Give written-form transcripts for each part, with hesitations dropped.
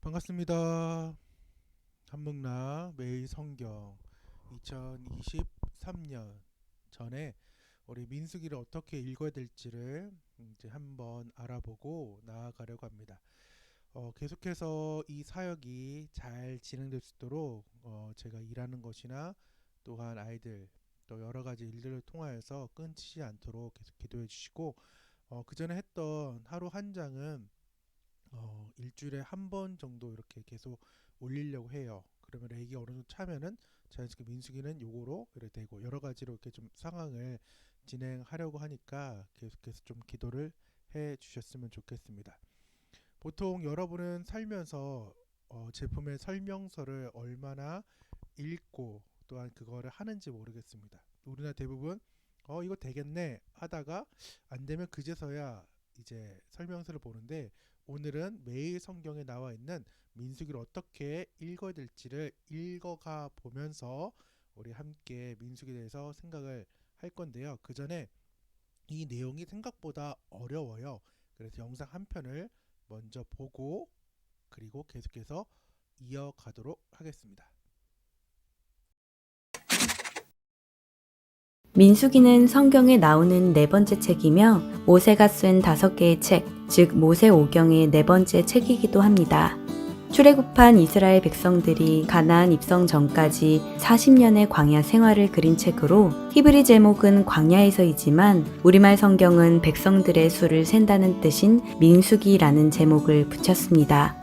반갑습니다. 한묵나 매일 성경 2023년 전에 우리 민수기를 어떻게 읽어야 될지를 이제 한번 알아보고 나아가려고 합니다. 계속해서 이 사역이 잘 진행될 수 있도록 제가 일하는 것이나 또한 아이들 또 여러 가지 일들을 통하여서 끊지지 않도록 계속 기도해 주시고 그 전에 했던 하루 한 장은 일주일에 한 번 정도 이렇게 계속 올리려고 해요. 그러면 렉이 어느 정도 차면은 자연스럽게 민수기는 요거로 이렇게 되고 여러 가지로 이렇게 좀 상황을 진행하려고 하니까 계속해서 좀 기도를 해 주셨으면 좋겠습니다. 보통 여러분은 살면서 제품의 설명서를 얼마나 읽고 또한 그거를 하는지 모르겠습니다. 우리나라 대부분 이거 되겠네 하다가 안 되면 그제서야 이제 설명서를 보는데 오늘은 매일 성경에 나와 있는 민수기를 어떻게 읽어야 될지를 읽어가 보면서 우리 함께 민수기에 대해서 생각을 할 건데요. 그 전에 이 내용이 생각보다 어려워요. 그래서 영상 한 편을 먼저 보고 그리고 계속해서 이어가도록 하겠습니다. 민수기는 성경에 나오는 네 번째 책이며 모세가 쓴 5개의 책, 즉 모세오경의 네 번째 책이기도 합니다. 출애굽한 이스라엘 백성들이 가나안 입성 전까지 40년의 광야 생활을 그린 책으로 히브리 제목은 광야에서이지만 우리말 성경은 백성들의 수를 센다는 뜻인 민수기라는 제목을 붙였습니다.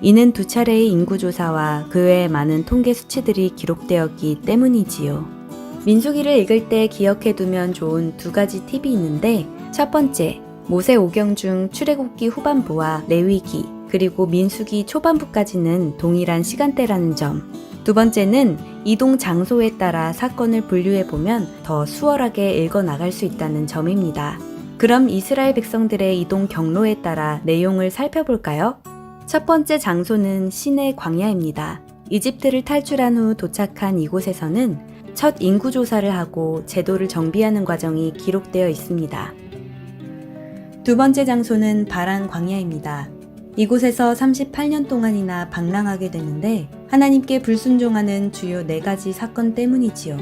이는 두 차례의 인구조사와 그 외의 많은 통계 수치들이 기록되었기 때문이지요. 민수기를 읽을 때 기억해두면 좋은 두 가지 팁이 있는데, 첫 번째, 모세오경 중 출애굽기 후반부와 레위기 그리고 민수기 초반부까지는 동일한 시간대라는 점. 두 번째는 이동 장소에 따라 사건을 분류해보면 더 수월하게 읽어나갈 수 있다는 점입니다. 그럼 이스라엘 백성들의 이동 경로에 따라 내용을 살펴볼까요? 첫 번째 장소는 시내 광야입니다. 이집트를 탈출한 후 도착한 이곳에서는 첫 인구조사를 하고 제도를 정비하는 과정이 기록되어 있습니다. 두 번째 장소는 바란 광야입니다. 이곳에서 38년 동안이나 방랑하게 되는데 하나님께 불순종하는 주요 4가지 사건 때문이지요.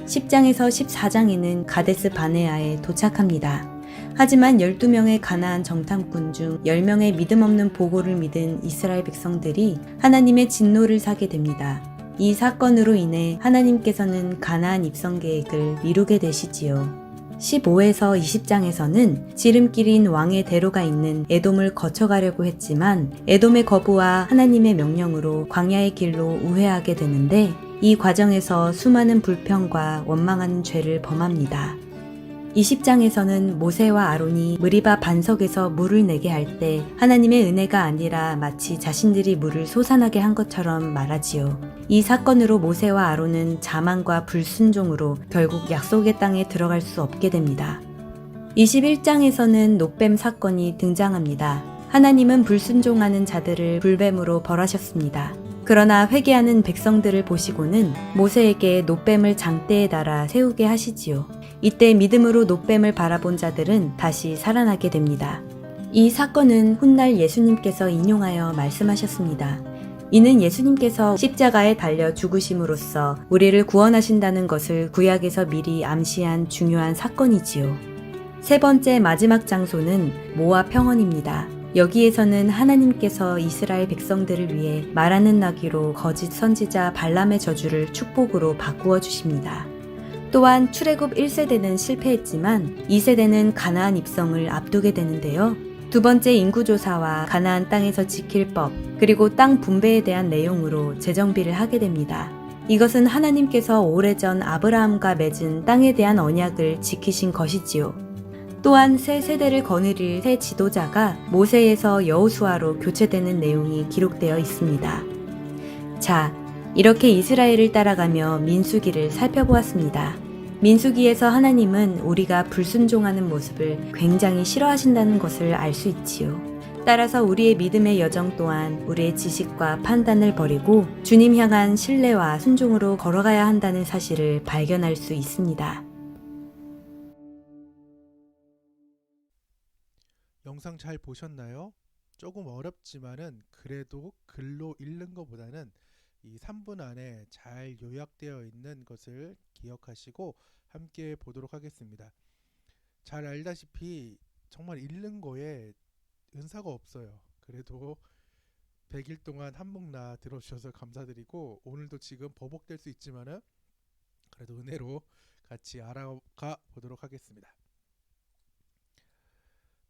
10장에서 14장에는 가데스 바네아에 도착합니다. 하지만 12명의 가나안 정탐꾼 중 10명의 믿음 없는 보고를 믿은 이스라엘 백성들이 하나님의 진노를 사게 됩니다. 이 사건으로 인해 하나님께서는 가나안 입성 계획을 미루게 되시지요. 15에서 20장에서는 지름길인 왕의 대로가 있는 에돔을 거쳐가려고 했지만 에돔의 거부와 하나님의 명령으로 광야의 길로 우회하게 되는데 이 과정에서 수많은 불평과 원망하는 죄를 범합니다. 20장에서는 모세와 아론이 무리바 반석에서 물을 내게 할 때 하나님의 은혜가 아니라 마치 자신들이 물을 솟아나게 한 것처럼 말하지요. 이 사건으로 모세와 아론은 자만과 불순종으로 결국 약속의 땅에 들어갈 수 없게 됩니다. 21장에서는 놋뱀 사건이 등장합니다. 하나님은 불순종하는 자들을 불뱀으로 벌하셨습니다. 그러나 회개하는 백성들을 보시고는 모세에게 놋뱀을 장대에 달아 세우게 하시지요. 이때 믿음으로 놋뱀을 바라본 자들은 다시 살아나게 됩니다. 이 사건은 훗날 예수님께서 인용하여 말씀하셨습니다. 이는 예수님께서 십자가에 달려 죽으심으로써 우리를 구원하신다는 것을 구약에서 미리 암시한 중요한 사건이지요. 세 번째 마지막 장소는 모압 평원입니다. 여기에서는 하나님께서 이스라엘 백성들을 위해 말하는 나귀로 거짓 선지자 발람의 저주를 축복으로 바꾸어 주십니다. 또한 출애굽 1세대는 실패했지만 2세대는 가나안 입성을 앞두게 되는데요. 두 번째 인구조사와 가나안 땅에서 지킬 법, 그리고 땅 분배에 대한 내용으로 재정비를 하게 됩니다. 이것은 하나님께서 오래전 아브라함과 맺은 땅에 대한 언약을 지키신 것이지요. 또한 새 세대를 거느릴 새 지도자가 모세에서 여호수아로 교체되는 내용이 기록되어 있습니다. 자, 이렇게 이스라엘을 따라가며 민수기를 살펴보았습니다. 민수기에서 하나님은 우리가 불순종하는 모습을 굉장히 싫어하신다는 것을 알 수 있지요. 따라서 우리의 믿음의 여정 또한 우리의 지식과 판단을 버리고 주님 향한 신뢰와 순종으로 걸어가야 한다는 사실을 발견할 수 있습니다. 영상 잘 보셨나요? 조금 어렵지만은 그래도 글로 읽는 것보다는 이 3분 안에 잘 요약되어 있는 것을 기억하시고 함께 보도록 하겠습니다. 잘 알다시피 정말 읽는 거에 은사가 없어요. 그래도 100일 동안 한목나 들어주셔서 감사드리고, 오늘도 지금 버벅될 수 있지만은 그래도 은혜로 같이 알아가 보도록 하겠습니다.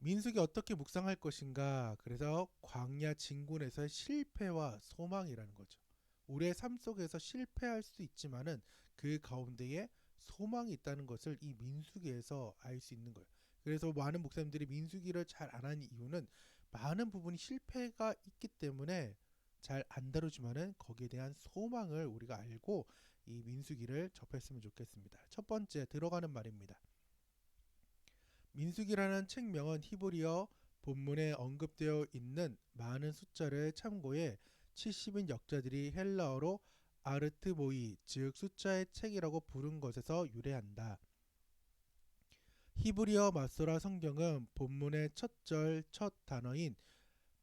민숙이 어떻게 묵상할 것인가? 그래서 광야 진군에서의 실패와 소망이라는 거죠. 우리의 삶 속에서 실패할 수 있지만은 그 가운데에 소망이 있다는 것을 이 민수기에서 알 수 있는 거예요. 그래서 많은 목사님들이 민수기를 잘 안 하는 이유는 많은 부분이 실패가 있기 때문에 잘 안 다루지만은 거기에 대한 소망을 우리가 알고 이 민수기를 접했으면 좋겠습니다. 첫 번째 들어가는 말입니다. 민수기라는 책명은 히브리어 본문에 언급되어 있는 많은 숫자를 참고해 70인 역자들이 헬라어로 아르트모이, 즉 숫자의 책이라고 부른 것에서 유래한다. 히브리어 마소라 성경은 본문의 첫 절 첫 단어인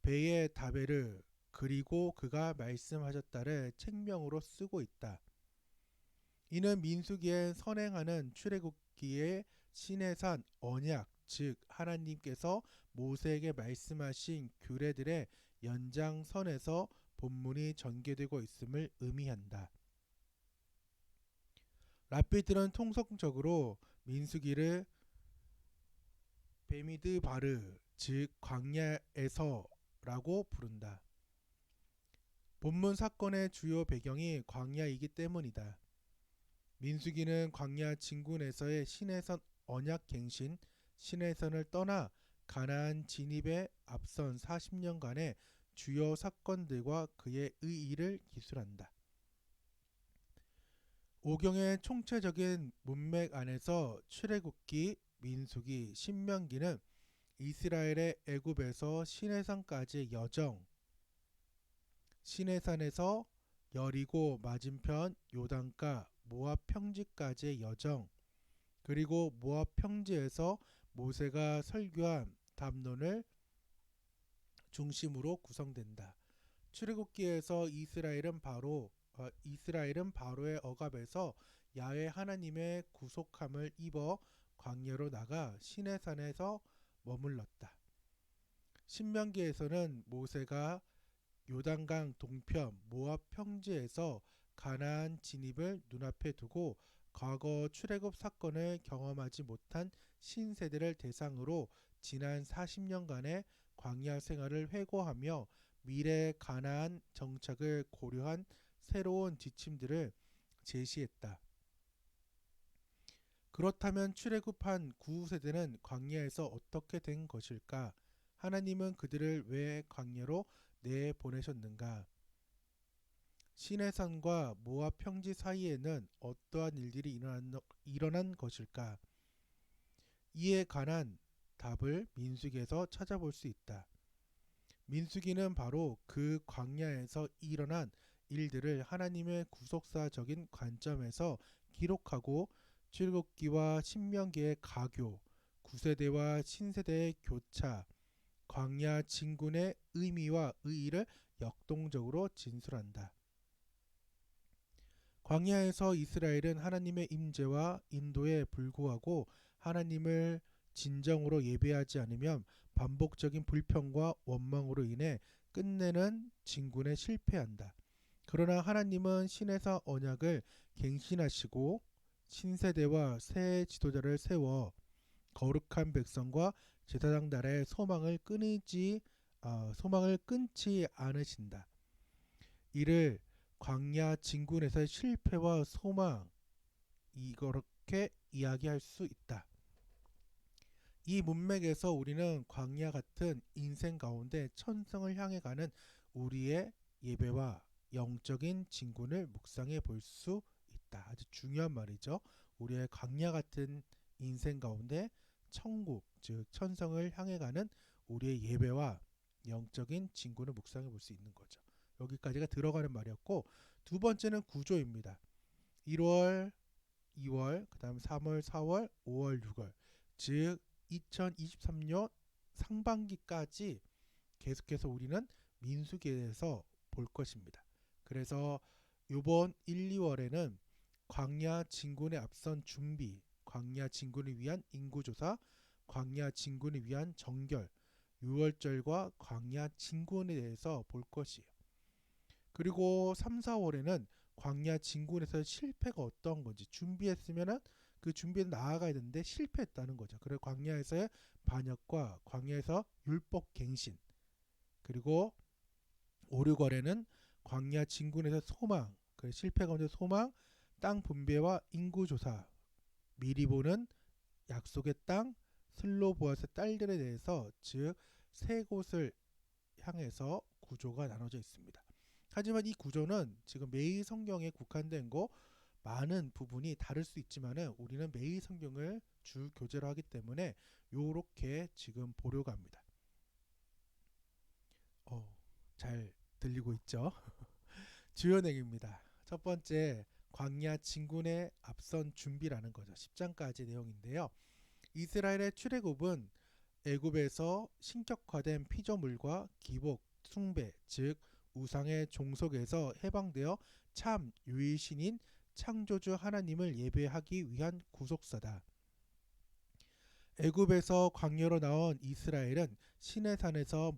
베예 다베르 그리고 그가 말씀하셨다를 책명으로 쓰고 있다. 이는 민수기에 선행하는 출애굽기의 시내산 언약, 즉 하나님께서 모세에게 말씀하신 규례들의 연장선에서 본문이 전개되고 있음을 의미한다. 랍비들은 통속적으로 민수기를 베미드 바르, 즉 광야에서라고 부른다. 본문 사건의 주요 배경이 광야이기 때문이다. 민수기는 광야 진군에서의 시내산 언약 갱신, 시내산을 떠나 가나안 진입에 앞선 40년간의 주요 사건들과 그의 의의를 기술한다. 오경의 총체적인 문맥 안에서 출애굽기, 민수기, 신명기는 이스라엘의 애굽에서 시내산까지의 여정, 시내산에서 여리고 맞은편 요단가 모압 평지까지의 여정, 그리고 모압 평지에서 모세가 설교한 담론을 중심으로 구성된다. 출애굽기에서 이스라엘은 바로의 억압에서 야훼 하나님의 구속함을 입어 광야로 나가 시내산에서 머물렀다. 신명기에서는 모세가 요단강 동편 모압 평지에서 가나안 진입을 눈앞에 두고 과거 출애굽 사건을 경험하지 못한 신세대를 대상으로 지난 40년간의 광야 생활을 회고하며 미래 가나안 정착을 고려한 새로운 지침들을 제시했다. 그렇다면 출애굽한 구세대는 광야에서 어떻게 된 것일까? 하나님은 그들을 왜 광야로 내보내셨는가? 시내산과 모압 평지 사이에는 어떠한 일들이 일어난 것일까? 이에 관한 답을 민수기에서 찾아볼 수 있다. 민수기는 바로 그 광야에서 일어난 일들을 하나님의 구속사적인 관점에서 기록하고 출애굽기와 신명기의 가교, 구세대와 신세대의 교차, 광야 진군의 의미와 의의를 역동적으로 진술한다. 광야에서 이스라엘은 하나님의 임재와 인도에 불구하고 하나님을 진정으로 예배하지 않으면 반복적인 불평과 원망으로 인해 끝내는 진군에 실패한다. 그러나 하나님은 신에서 언약을 갱신하시고 신세대와 새 지도자를 세워 거룩한 백성과 제사장 나라의 소망을 끊지 않으신다. 이를 광야 진군에서의 실패와 소망 이렇게 이야기할 수 있다. 이 문맥에서 우리는 광야 같은 인생 가운데 천성을 향해 가는 우리의 예배와 영적인 진군을 묵상해 볼 수 있다. 아주 중요한 말이죠. 우리의 광야 같은 인생 가운데 천국, 즉 천성을 향해 가는 우리의 예배와 영적인 진군을 묵상해 볼 수 있는 거죠. 여기까지가 들어가는 말이었고, 두 번째는 구조입니다. 1월, 2월, 그 다음 3월, 4월, 5월, 6월, 즉 2023년 상반기까지 계속해서 우리는 민수기에서 볼 것입니다. 그래서 이번 1, 2월에는 광야 진군에 앞선 준비, 광야 진군을 위한 인구조사, 광야 진군을 위한 정결, 유월절과 광야 진군에 대해서 볼 것이에요. 그리고 3, 4월에는 광야 진군에서 실패가 어떤 건지 준비했으면은 그 준비에 나아가야 되는데 실패했다는 거죠. 그리고 광야에서의 반역과 광야에서 율법 갱신, 그리고 5, 6월에는 광야 진군에서 소망, 그 실패 가운데 소망, 땅 분배와 인구 조사, 미리 보는 약속의 땅, 슬로보아스 딸들에 대해서 즉 세 곳을 향해서 구조가 나눠져 있습니다. 하지만 이 구조는 지금 매일 성경에 국한된 거 많은 부분이 다를 수 있지만은 우리는 매일 성경을 주 교재로 하기 때문에 요렇게 지금 보려고 합니다. 잘 들리고 있죠? 주요 내용입니다. 첫 번째, 광야 진군의 앞선 준비라는 거죠. 10장까지 내용인데요. 이스라엘의 출애굽은 애굽에서 신격화된 피조물과 기복, 숭배, 즉 우상의 종속에서 해방되어 참 유일신인 창조주 하나님을 예배하기 위한 구속사다. 애굽에서 광야로 나온 이스라엘은 시내산에서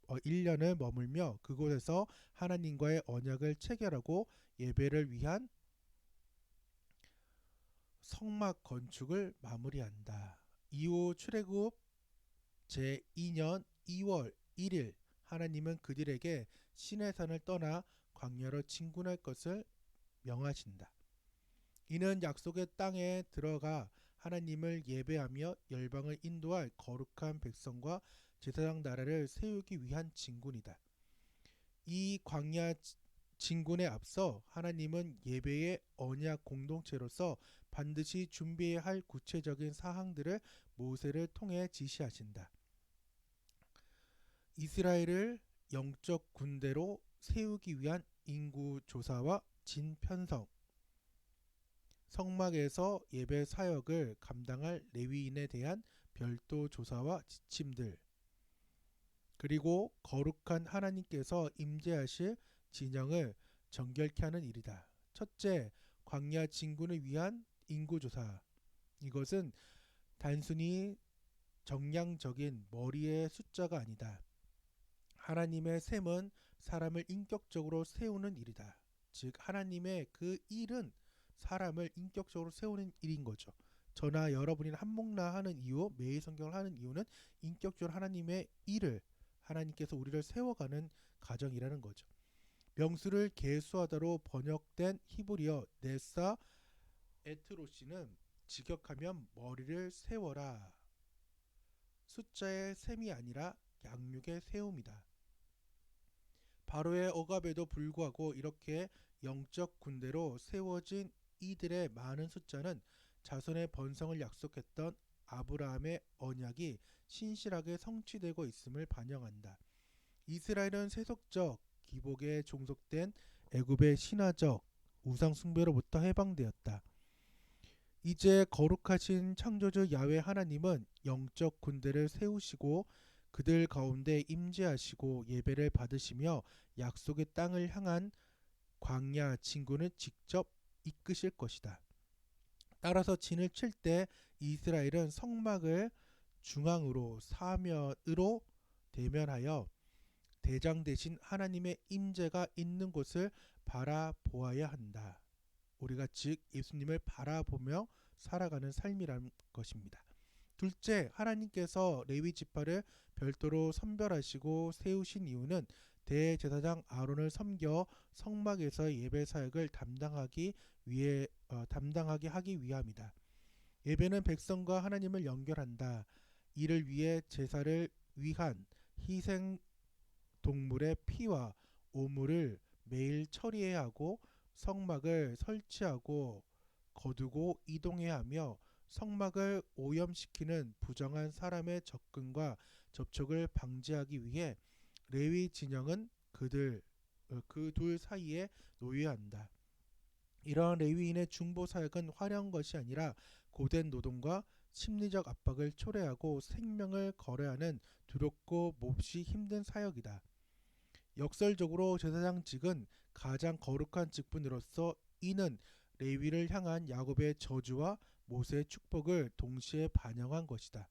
1년을 머물며 그곳에서 하나님과의 언약을 체결하고 예배를 위한 성막 건축을 마무리한다. 이후 출애굽 제2년 2월 1일 하나님은 그들에게 시내산을 떠나 광야로 진군할 것을 명하신다. 이는 약속의 땅에 들어가 하나님을 예배하며 열방을 인도할 거룩한 백성과 제사장 나라를 세우기 위한 진군이다. 이 광야 진군에 앞서 하나님은 예배의 언약 공동체로서 반드시 준비해야 할 구체적인 사항들을 모세를 통해 지시하신다. 이스라엘을 영적 군대로 세우기 위한 인구 조사와 진편성, 성막에서 예배 사역을 감당할 레위인에 대한 별도 조사와 지침들, 그리고 거룩한 하나님께서 임재하실 진영을 정결케 하는 일이다. 첫째, 광야 진군을 위한 인구조사. 이것은 단순히 정량적인 머리의 숫자가 아니다. 하나님의 셈은 사람을 인격적으로 세우는 일이다. 즉 하나님의 그 일은 사람을 인격적으로 세우는 일인 거죠. 저나 여러분이 한목나 하는 이유, 매일 성경을 하는 이유는 인격적으로 하나님의 일을, 하나님께서 우리를 세워가는 과정이라는 거죠. 명수를 계수하다로 번역된 히브리어 네사 에트로시는 직역하면 머리를 세워라, 숫자의 셈이 아니라 양육의 세움이다. 바로의 억압에도 불구하고 이렇게 영적 군대로 세워진 이들의 많은 숫자는 자손의 번성을 약속했던 아브라함의 언약이 신실하게 성취되고 있음을 반영한다. 이스라엘은 세속적 기복에 종속된 애굽의 신화적 우상 숭배로부터 해방되었다. 이제 거룩하신 창조주 야훼 하나님은 영적 군대를 세우시고 그들 가운데 임재하시고 예배를 받으시며 약속의 땅을 향한 광야 진군을 직접 이끄실 것이다. 따라서 진을 칠 때 이스라엘은 성막을 중앙으로 사면으로 대면하여 대장 대신 하나님의 임재가 있는 곳을 바라보아야 한다. 우리가 즉 예수님을 바라보며 살아가는 삶이란 것입니다. 둘째, 하나님께서 레위 지파를 별도로 선별하시고 세우신 이유는 대제사장 아론을 섬겨 성막에서 예배 사역을 담당하게 하기 위함이다. 예배는 백성과 하나님을 연결한다. 이를 위해 제사를 위한 희생 동물의 피와 오물을 매일 처리해야 하고 성막을 설치하고 거두고 이동해야 하며 성막을 오염시키는 부정한 사람의 접근과 접촉을 방지하기 위해 레위 진영은 그 둘 사이에 놓여야 한다. 이러한 레위인의 중보 사역은 화려한 것이 아니라 고된 노동과 심리적 압박을 초래하고 생명을 걸어야 하는 두렵고 몹시 힘든 사역이다. 역설적으로 제사장직은 가장 거룩한 직분으로서 이는 레위를 향한 야곱의 저주와 모세의 축복을 동시에 반영한 것이다.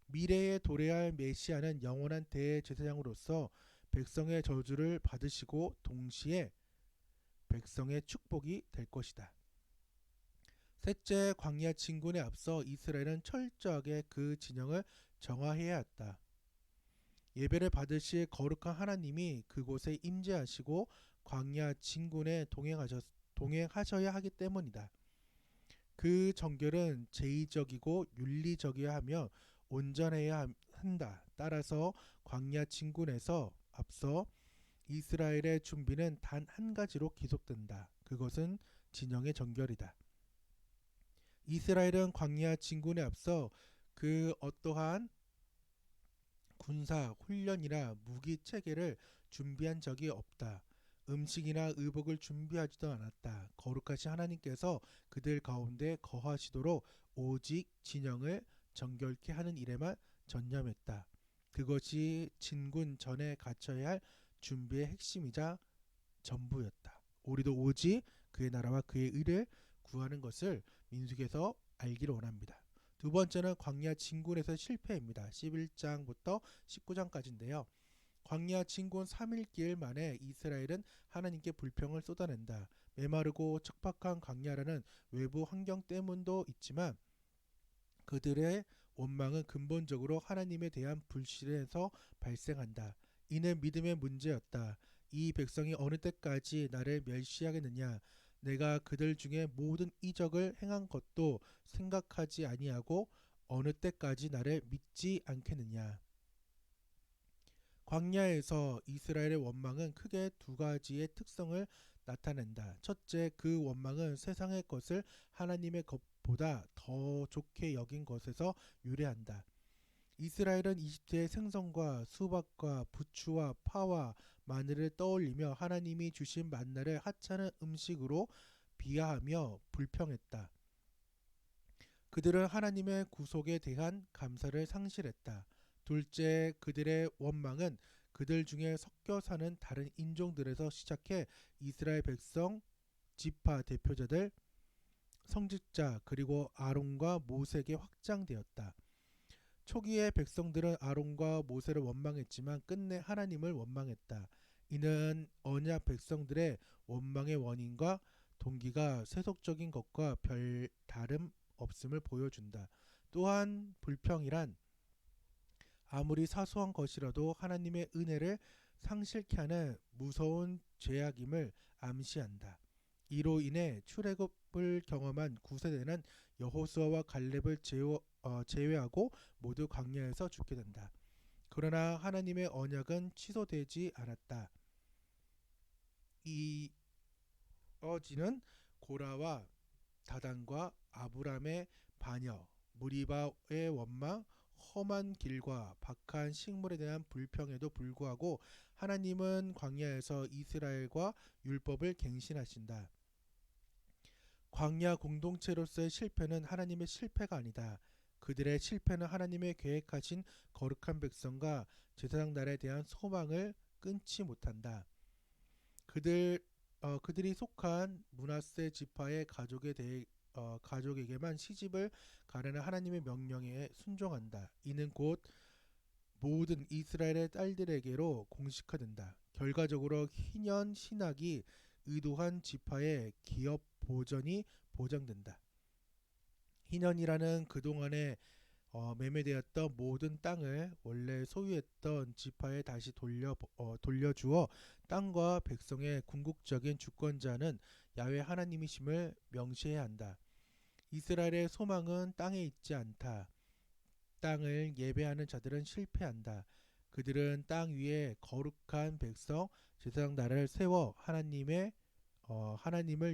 미래에 도래할 메시아는 영원한 대제사장으로서 백성의 저주를 받으시고 동시에 백성의 축복이 될 것이다. 셋째, 광야 진군에 앞서 이스라엘은 철저하게 그 진영을 정화해야 했다. 예배를 받으실 거룩한 하나님이 그곳에 임재하시고 광야 진군에 동행하셔야 하기 때문이다. 그 정결은 제의적이고 윤리적이어야 하며 온전해야 한다. 따라서 광야 진군에서 앞서 이스라엘의 준비는 단 한 가지로 기속된다. 그것은 진영의 정결이다. 이스라엘은 광야 진군에 앞서 그 어떠한 군사 훈련이나 무기 체계를 준비한 적이 없다. 음식이나 의복을 준비하지도 않았다. 거룩하신 하나님께서 그들 가운데 거하시도록 오직 진영을 정결케 하는 일에만 전념했다. 그것이 진군 전에 갖춰야 할 준비의 핵심이자 전부였다. 우리도 오직 그의 나라와 그의 의를 구하는 것을 민수기에서 알기를 원합니다. 두 번째는 광야 진군에서 실패입니다. 11장부터 19장까지인데요. 광야 진군 3일길 만에 이스라엘은 하나님께 불평을 쏟아낸다. 메마르고 척박한 광야라는 외부 환경 때문도 있지만 그들의 원망은 근본적으로 하나님에 대한 불신에서 발생한다. 이는 믿음의 문제였다. 이 백성이 어느 때까지 나를 멸시하겠느냐? 내가 그들 중에 모든 이적을 행한 것도 생각하지 아니하고 어느 때까지 나를 믿지 않겠느냐? 광야에서 이스라엘의 원망은 크게 두 가지의 특성을 나타낸다. 첫째, 그 원망은 세상의 것을 하나님의 것보다 더 좋게 여긴 것에서 유래한다. 이스라엘은 이집트의 생선과 수박과 부추와 파와 마늘을 떠올리며 하나님이 주신 만나를 하찮은 음식으로 비하하며 불평했다. 그들은 하나님의 구속에 대한 감사를 상실했다. 둘째, 그들의 원망은 그들 중에 섞여 사는 다른 인종들에서 시작해 이스라엘 백성, 지파 대표자들, 성직자 그리고 아론과 모세에게 확장되었다. 초기의 백성들은 아론과 모세를 원망했지만 끝내 하나님을 원망했다. 이는 언약 백성들의 원망의 원인과 동기가 세속적인 것과 별 다름 없음을 보여준다. 또한 불평이란 아무리 사소한 것이라도 하나님의 은혜를 상실케 하는 무서운 죄악임을 암시한다. 이로 인해 출애굽을 경험한 9세대는 여호수아와 갈렙을 제외하고 모두 광야에서 죽게 된다. 그러나 하나님의 언약은 취소되지 않았다. 이어지는 고라와 다단과 아브람의 반역, 무리바의 원망, 험한 길과 박한 식물에 대한 불평에도 불구하고 하나님은 광야에서 이스라엘과 율법을 갱신하신다. 광야 공동체로서의 실패는 하나님의 실패가 아니다. 그들의 실패는 하나님의 계획하신 거룩한 백성과 제사장 나라에 대한 소망을 끊지 못한다. 그들이 속한 므낫세 지파의 가족에게만 시집을 가려는 하나님의 명령에 순종한다. 이는 곧 모든 이스라엘의 딸들에게로 공식화된다. 결과적으로 희년 신학이 의도한 지파의 기업 보전이 보장된다. 희년이라는 그동안에 매매되었던 모든 땅을 원래 소유했던 지파에 다시 돌려주어 땅과 백성의 궁극적인 주권자는 야훼 하나님이심을 명시해야 한다. 이스라엘의 소망은 땅에 있지 않다. 땅을 예배하는 자들은 실패한다. 그들은 땅 위에 거룩한 백성 제사장 나라를 세워 하나님을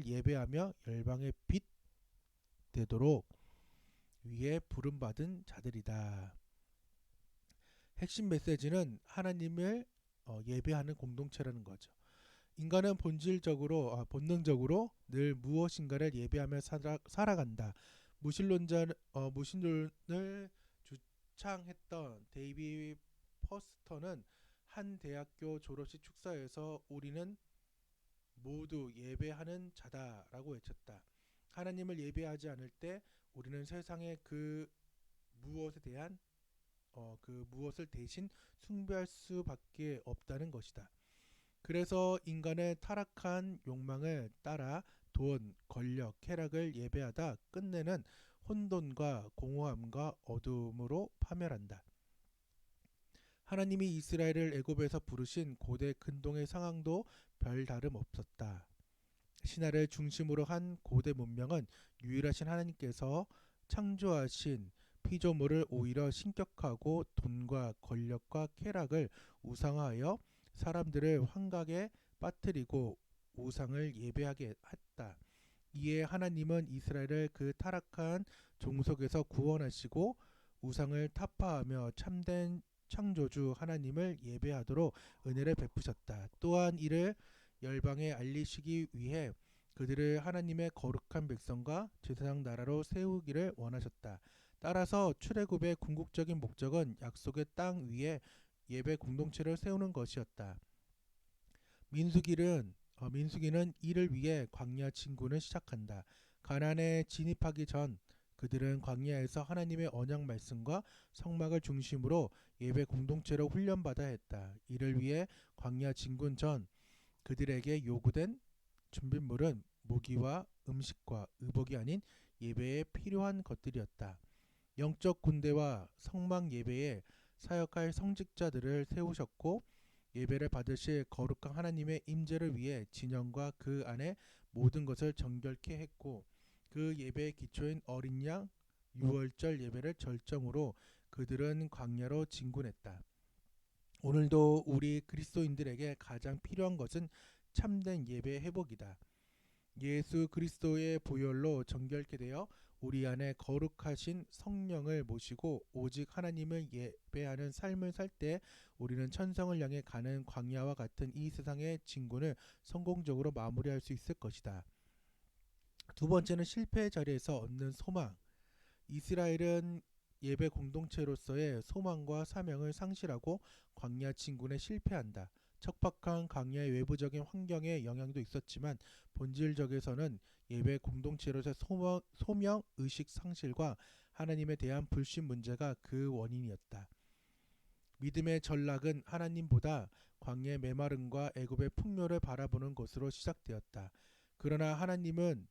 예배하며 열방의 빛 되도록 위에 부름받은 자들이다. 핵심 메시지는 하나님을 예배하는 공동체라는 거죠. 인간은 본능적으로 늘 무엇인가를 예배하며 살아간다. 무신론을 주창했던 데이비 퍼스터는 한 대학교 졸업식 축사에서 우리는 모두 예배하는 자다라고 외쳤다. 하나님을 예배하지 않을 때 우리는 세상의 무엇에 대한 그 무엇을 대신 숭배할 수밖에 없다는 것이다. 그래서 인간의 타락한 욕망을 따라 돈, 권력, 쾌락을 예배하다 끝내는 혼돈과 공허함과 어둠으로 파멸한다. 하나님이 이스라엘을 애굽에서 부르신 고대 근동의 상황도 별다름 없었다. 신화를 중심으로 한 고대 문명은 유일하신 하나님께서 창조하신 피조물을 오히려 신격하고 돈과 권력과 쾌락을 우상화하여 사람들을 환각에 빠뜨리고 우상을 예배하게 했다. 이에 하나님은 이스라엘을 그 타락한 종속에서 구원하시고 우상을 타파하며 참된 창조주 하나님을 예배하도록 은혜를 베푸셨다. 또한 이를 열방에 알리시기 위해 그들을 하나님의 거룩한 백성과 제사장 나라로 세우기를 원하셨다. 따라서 출애굽의 궁극적인 목적은 약속의 땅 위에 예배 공동체를 세우는 것이었다. 민수기는 이를 위해 광야 진군을 시작한다. 가나안에 진입하기 전 그들은 광야에서 하나님의 언약 말씀과 성막을 중심으로 예배 공동체로 훈련받아야 했다. 이를 위해 광야 진군 전 그들에게 요구된 준비물은 무기와 음식과 의복이 아닌 예배에 필요한 것들이었다. 영적 군대와 성막 예배에 사역할 성직자들을 세우셨고 예배를 받으실 거룩한 하나님의 임재를 위해 진영과 그 안에 모든 것을 정결케 했고 그 예배의 기초인 어린 양 유월절 예배를 절정으로 그들은 광야로 진군했다. 오늘도 우리 그리스도인들에게 가장 필요한 것은 참된 예배 회복이다. 예수 그리스도의 보혈로 정결케 되어 우리 안에 거룩하신 성령을 모시고 오직 하나님을 예배하는 삶을 살 때 우리는 천성을 향해 가는 광야와 같은 이 세상의 진군을 성공적으로 마무리할 수 있을 것이다. 두 번째는 실패의 자리에서 얻는 소망. 이스라엘은 예배 공동체로서의 소망과 사명을 상실하고 광야 진군에 실패한다. 척박한 광야의 외부적인 환경의 영향도 있었지만 본질적에서는 예배 공동체로서의 소명 의식 상실과 하나님에 대한 불신 문제가 그 원인이었다. 믿음의 전락은 하나님보다 광야의 메마름과 애굽의 풍요를 바라보는 것으로 시작되었다. 그러나 하나님은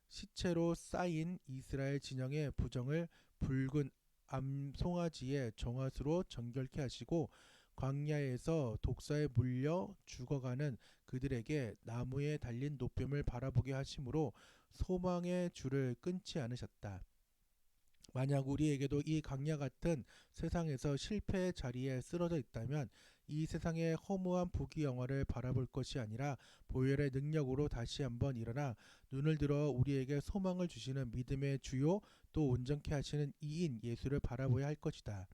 시체로 쌓인 이스라엘 진영의 부정을 붉은 암송아지의 정화수로 정결케 하시고 광야에서 독사에 물려 죽어가는 그들에게 나무에 달린 노뱀을 바라보게 하심으로 소망의 줄을 끊지 않으셨다. 만약 우리에게도 이 광야 같은 세상에서 실패의 자리에 쓰러져 있다면 이 세상의 허무한 부귀영화를 바라볼 것이 아니라 보혈의 능력으로 다시 한번 일어나 눈을 들어 우리에게 소망을 주시는 믿음의 주요 또 온전케 하시는 이인 예수를 바라보아야 할 것이다.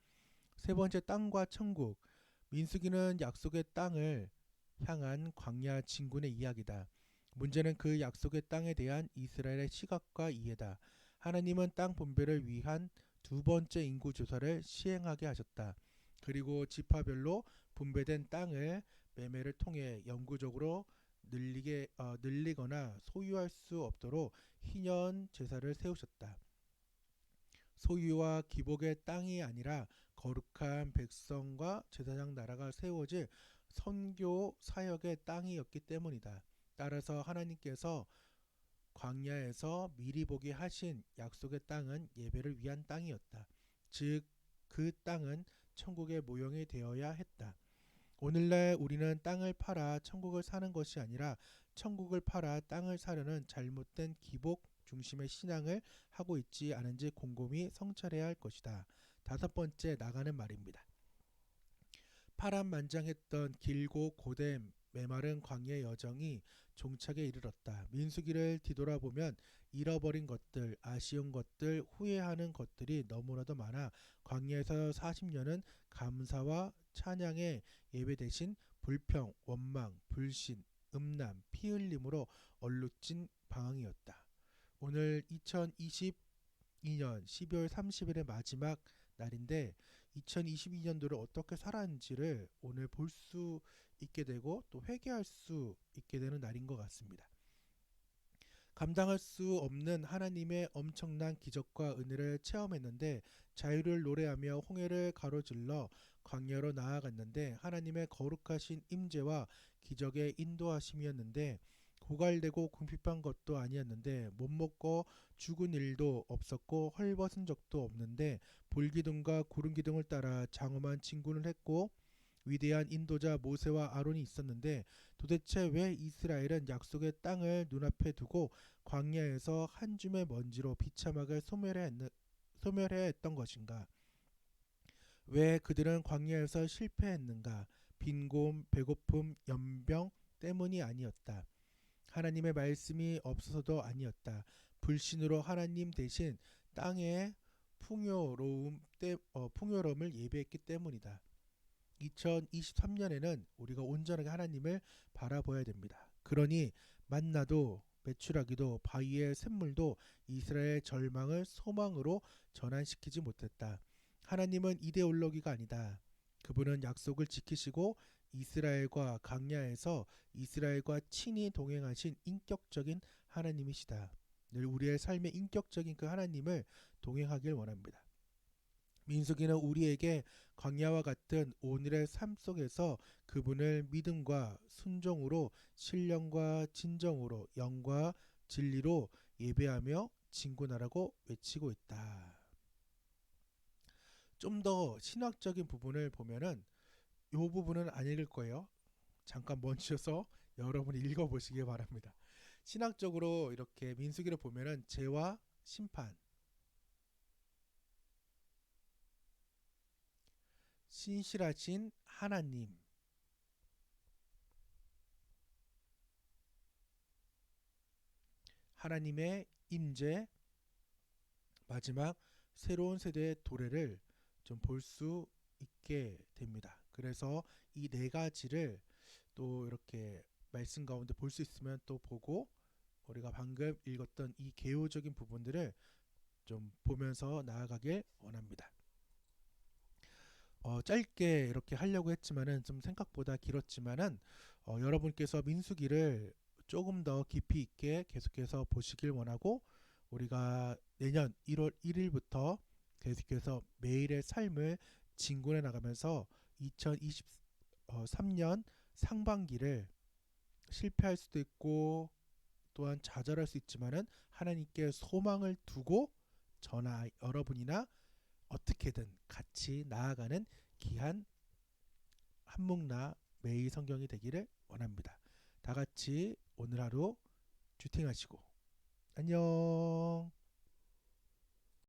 세 번째, 땅과 천국. 민수기는 약속의 땅을 향한 광야 진군의 이야기다. 문제는 그 약속의 땅에 대한 이스라엘의 시각과 이해다. 하나님은 땅 분배를 위한 두 번째 인구 조사를 시행하게 하셨다. 그리고 지파별로 분배된 땅을 매매를 통해 영구적으로 늘리거나 소유할 수 없도록 희년 제사를 세우셨다. 소유와 기복의 땅이 아니라 거룩한 백성과 제사장 나라가 세워질 선교 사역의 땅이었기 때문이다. 따라서 하나님께서 광야에서 미리 보게 하신 약속의 땅은 예배를 위한 땅이었다. 즉, 그 땅은 천국의 모형이 되어야 했다. 오늘날 우리는 땅을 팔아 천국을 사는 것이 아니라 천국을 팔아 땅을 사려는 잘못된 기복 중심의 신앙을 하고 있지 않은지 곰곰이 성찰해야 할 것이다. 다섯 번째, 나가는 말입니다. 파란만장했던 길고 고대 메마른 광야의 여정이 종착에 이르렀다. 민수기를 뒤돌아보면 잃어버린 것들, 아쉬운 것들, 후회하는 것들이 너무나도 많아 광야에서 40년은 감사와 찬양의 예배 대신 불평, 원망, 불신, 음란, 피 흘림으로 얼룩진 방황이었다. 오늘 2020 2022년 12월 30일의 마지막 날인데 2022년도를 어떻게 살았는지를 오늘 볼 수 있게 되고 또 회개할 수 있게 되는 날인 것 같습니다. 감당할 수 없는 하나님의 엄청난 기적과 은혜를 체험했는데 자유를 노래하며 홍해를 가로질러 광야로 나아갔는데 하나님의 거룩하신 임재와 기적의 인도하심이었는데 고갈되고 궁핍한 것도 아니었는데 못 먹고 죽은 일도 없었고 헐벗은 적도 없는데 볼기둥과 구름기둥을 따라 장엄한 진군을 했고 위대한 인도자 모세와 아론이 있었는데 도대체 왜 이스라엘은 약속의 땅을 눈앞에 두고 광야에서 한 줌의 먼지로 비참하게 소멸해야 했던 것인가? 왜 그들은 광야에서 실패했는가? 빈곤, 배고픔, 연병 때문이 아니었다. 하나님의 말씀이 없어서도 아니었다. 불신으로 하나님 대신 땅의 풍요로움을 예배했기 때문이다. 2023년에는 우리가 온전하게 하나님을 바라봐야 됩니다. 그러니 만나도 메추라기도 바위의 샘물도 이스라엘 절망을 소망으로 전환시키지 못했다. 하나님은 이데올로기가 아니다. 그분은 약속을 지키시고 이스라엘과 광야에서 이스라엘과 친히 동행하신 인격적인 하나님이시다. 늘 우리의 삶의 인격적인 그 하나님을 동행하길 원합니다. 민수기는 우리에게 광야와 같은 오늘의 삶 속에서 그분을 믿음과 순종으로 신령과 진정으로 영과 진리로 예배하며 진군하라고 외치고 있다. 좀 더 신학적인 부분을 보면은 이 부분은 안 읽을 거예요. 잠깐 멈추셔서 여러분이 읽어보시기 바랍니다. 신학적으로 이렇게 민수기를 보면은 죄와 심판, 신실하신 하나님, 하나님의 임재, 마지막 새로운 세대의 도래를 좀 볼 수 있게 됩니다. 그래서 이 네 가지를 또 이렇게 말씀 가운데 볼 수 있으면 또 보고 우리가 방금 읽었던 이 개요적인 부분들을 좀 보면서 나아가길 원합니다. 짧게 이렇게 하려고 했지만은 좀 생각보다 길었지만은 여러분께서 민수기를 조금 더 깊이 있게 계속해서 보시길 원하고 우리가 내년 1월 1일부터 계속해서 매일의 삶을 진군해 나가면서 2023년 상반기를 실패할 수도 있고 또한 좌절할 수 있지만은 하나님께 소망을 두고 저나 여러분이나 어떻게든 같이 나아가는 귀한 한묵나 매일 성경이 되기를 원합니다. 다 같이 오늘 하루 주팅하시고 안녕.